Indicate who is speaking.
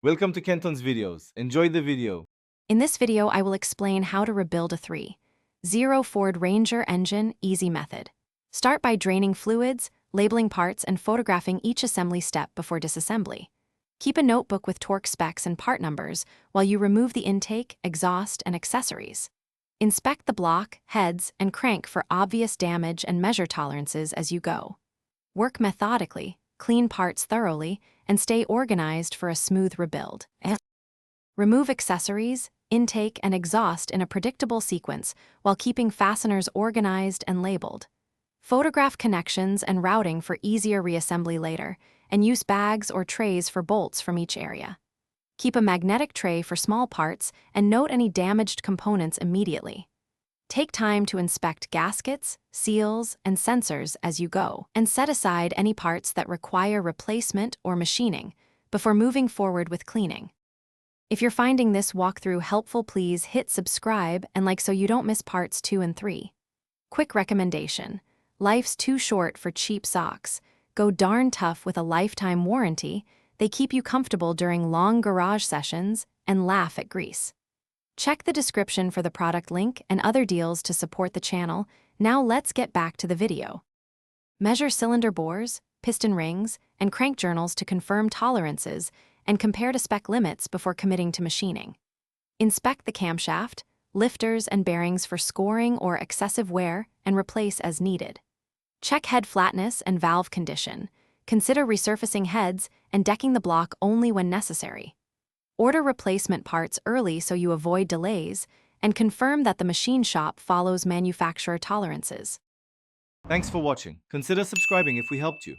Speaker 1: Welcome to Kenton's videos. Enjoy the video.
Speaker 2: In this video, I will explain how to rebuild a 3.0 Ford Ranger engine easy method. Start by draining fluids, labeling parts, and photographing each assembly step before disassembly. Keep a notebook with torque specs and part numbers while you remove the intake, exhaust, and accessories. Inspect the block, heads, and crank for obvious damage and measure tolerances as you go. Work methodically, clean parts thoroughly, and stay organized for a smooth rebuild. Remove accessories, intake, and exhaust in a predictable sequence while keeping fasteners organized and labeled. Photograph connections and routing for easier reassembly later, and use bags or trays for bolts from each area. Keep a magnetic tray for small parts and note any damaged components immediately. Take time to inspect gaskets, seals, and sensors as you go, and set aside any parts that require replacement or machining before moving forward with cleaning. If you're finding this walkthrough helpful, please hit subscribe and like so you don't miss parts 2 and 3. Quick recommendation: life's too short for cheap socks. Go darn tough with a lifetime warranty. They keep you comfortable during long garage sessions and laugh at grease. Check the description for the product link and other deals to support the channel. Now let's get back to the video. Measure cylinder bores, piston rings, and crank journals to confirm tolerances and compare to spec limits before committing to machining. Inspect the camshaft, lifters, and bearings for scoring or excessive wear and replace as needed. Check head flatness and valve condition. Consider resurfacing heads and decking the block only when necessary. Order replacement parts early so you avoid delays, and confirm that the machine shop follows manufacturer tolerances.
Speaker 1: Thanks for watching. Consider subscribing if we helped you.